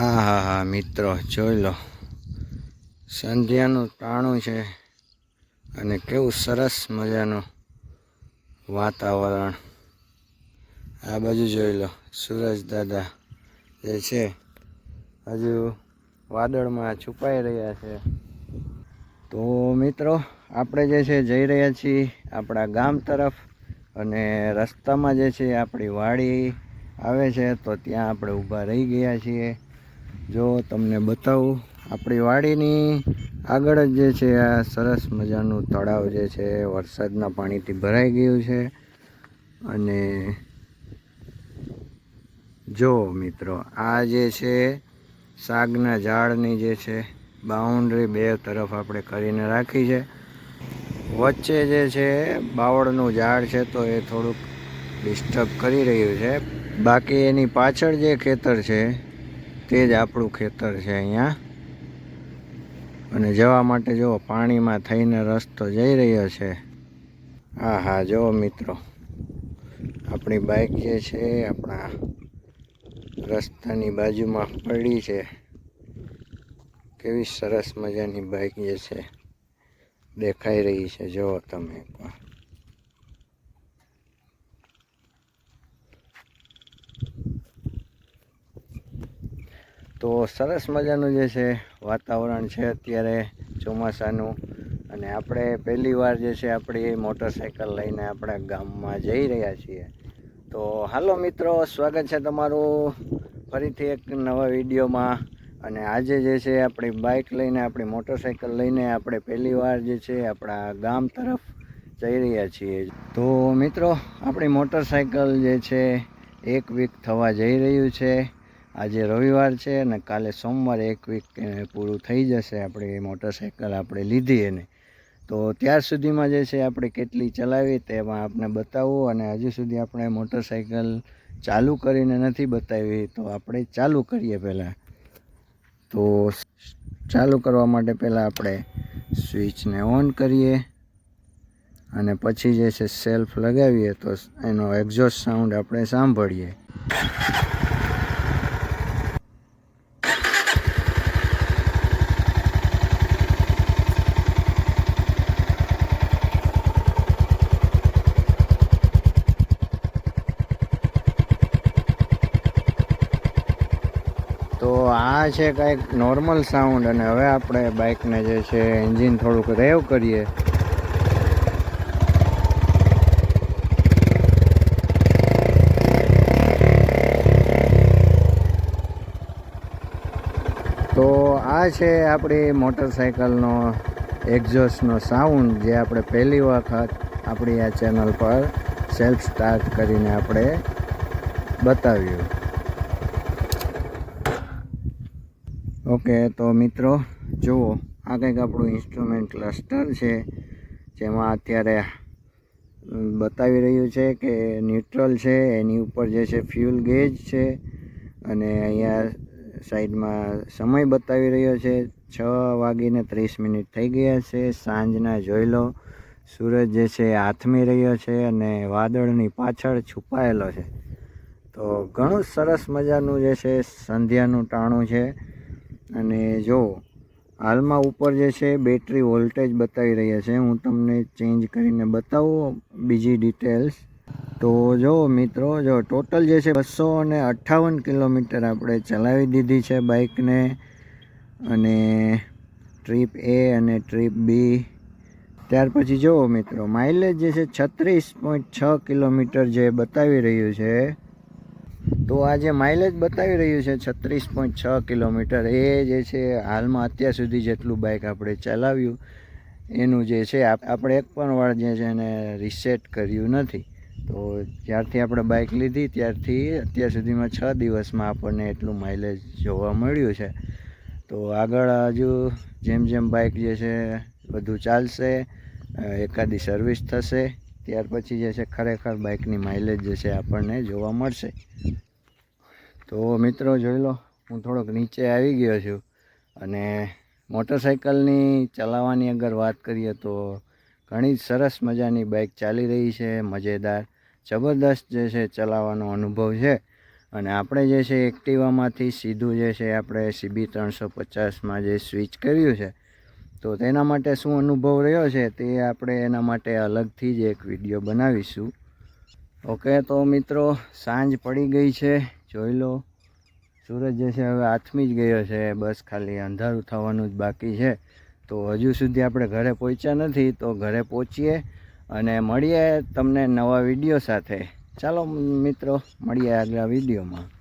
હા મિત્રો, જોઈ લો, સંધ્યાનું ટાણું છે અને કેવું સરસ મજાનું વાતાવરણ. આ બાજુ જોઈ લો, સૂરજ દાદા જે છે હજુ વાદળમાં છુપાઈ રહ્યા છે. તો મિત્રો, આપણે જે છે જઈ રહ્યા છીએ આપણા ગામ તરફ, અને રસ્તામાં જે છે આપણી વાડી આવે છે, તો ત્યાં આપણે ઊભા રહી ગયા છીએ. જો તમને બતાવું, આપણી વાડીની આગળ જ જે છે આ સરસ મજાનું તળાવ જે છે વરસાદના પાણીથી ભરાઈ ગયું છે. અને જો મિત્રો, આ જે છે શાકના ઝાડની જે છે બાઉન્ડ્રી બે તરફ આપણે કરીને રાખી છે. વચ્ચે જે છે બાવળનું ઝાડ છે, તો એ થોડુંક ડિસ્ટર્બ કરી રહ્યું છે. બાકી એની પાછળ જે ખેતર છે તે જ આપણું ખેતર છે અહીંયા. અને જવા માટે જો પાણીમાં થઈને રસ્તો જઈ રહ્યો છે. હા જો મિત્રો, આપણી બાઇક જે છે આપણા રસ્તાની બાજુમાં પડી છે. કેવી સરસ મજાની બાઇક જે છે દેખાઈ રહી છે, જુઓ તમે પણ. તો સરસ મજાનું જે છે વાતાવરણ છે અત્યારે ચોમાસાનું. અને આપણે પહેલી વાર જે છે આપણી મોટરસાઇકલ લઈને આપણા ગામમાં જઈ રહ્યા છીએ. તો હાલો મિત્રો, સ્વાગત છે તમારું ફરીથી એક નવા વિડીયોમાં. અને આજે જે છે આપણી બાઇક લઈને, આપણી મોટરસાઇકલ લઈને આપણે પહેલી વાર જે છે આપણા ગામ તરફ જઈ રહ્યા છીએ. તો મિત્રો, આપણી મોટરસાઇકલ જે છે 1 વીક થવા જઈ રહ્યું છે. આજે રવિવાર છે અને કાલે સોમવારે 1 વીક પૂરું થઈ જશે આપણી મોટરસાઇકલ આપણે લીધી એને. તો ત્યાર સુધીમાં જે છે આપણે કેટલી ચલાવી તેમાં આપણે બતાવવું. અને હજુ સુધી આપણે મોટરસાઇકલ ચાલુ કરીને નથી બતાવી, તો આપણે ચાલુ કરીએ પહેલાં. તો ચાલુ કરવા માટે પહેલાં આપણે સ્વિચને ઓન કરીએ, અને પછી જે છે સેલ્ફ લગાવીએ તો એનો એક્ઝોસ્ટ સાઉન્ડ આપણે સાંભળીએ. તો આ છે કંઈક નોર્મલ સાઉન્ડ. અને હવે આપણે બાઇકને જે છે એન્જિન થોડુંક રેવ કરીએ. તો આ છે આપણી મોટરસાઇકલનો એક્ઝોસ્ટનો સાઉન્ડ, જે આપણે પહેલી વખત આપણી આ ચેનલ પર સેલ્ફ સ્ટાર્ટ કરીને આપણે બતાવ્યું. ઓકે, તો મિત્રો જુઓ, આ કંઈક આપણું ઇન્સ્ટ્રુમેન્ટ ક્લસ્ટર છે, જેમાં અત્યારે બતાવી રહ્યું છે કે ન્યુટ્રલ છે, એની ઉપર જે છે ફ્યુલ ગેજ છે. અને અહીંયા સાઈડમાં સમય બતાવી રહ્યો છે 6:30 થઈ ગયા છે સાંજના. જોઈ લો, સૂરજ જે છે આથમી રહ્યો છે અને વાદળની પાછળ છુપાયેલો છે. તો ઘણું સરસ મજાનું જે છે સંધ્યાનું ટાણું છે. અને જો હાલમાં ઉપર જે છે બેટરી વોલ્ટેજ બતાવી રહ્યા છે. હું તમને ચેન્જ કરીને બતાવું બીજી ડિટેલ્સ. તો જો મિત્રો, જો ટોટલ જે છે 258 કિલોમીટર આપણે ચલાવી દીધી છે બાઇકને. અને ટ્રીપ A અને ટ્રીપ B. ત્યાર પછી જુઓ મિત્રો, માઇલેજ જે છે 36.6 કિલોમીટર જે બતાવી રહ્યું છે. તો આ જે માઇલેજ બતાવી રહ્યું છે 36.6 કિલોમીટર, એ જે છે હાલમાં અત્યાર સુધી જેટલું બાઇક આપણે ચલાવ્યું એનું જે છે આપણે એક પણ વાર જે છે એને રીસેટ કર્યું નથી. તો જ્યારથી આપણે બાઇક લીધી ત્યારથી અત્યાર સુધીમાં 6 દિવસમાં આપણને એટલું માઇલેજ જોવા મળ્યું છે. તો આગળ હજુ જેમ જેમ બાઇક જે છે બધું ચાલશે, એકાદી સર્વિસ થશે, ત્યાર પછી જે છે ખરેખર બાઇકની માઇલેજ જે છે આપણને જોવા મળશે. તો મિત્રો જોઈ લો, હું થોડોક નીચે આવી ગયો છું. અને મોટરસાઇકલની ચલાવવાની અગર વાત કરીએ તો ઘણી સરસ મજાની બાઇક ચાલી રહી છે, મજેદાર, જબરદસ્ત જે છે ચલાવવાનો અનુભવ છે. અને આપણે જે છે એક્ટિવામાંથી સીધું જે છે આપણે CB 350માં જે સ્વિચ કર્યું છે, તો તેના માટે શું અનુભવ રહ્યો છે તે આપણે એના માટે અલગથી જ એક વિડીયો બનાવીશું. ઓકે, તો મિત્રો સાંજ પડી ગઈ છે, જોઈ લો. સૂરજ જે છે હવે આથમી જ ગયો છે, બસ ખાલી અંધારું થવાનું જ બાકી છે. તો હજુ સુધી આપણે ઘરે પહોંચ્યા નથી, તો ઘરે પહોંચીએ અને મળીએ તમને નવા વિડીયો સાથે. ચાલો મિત્રો, મળીએ આગલા વિડીયોમાં.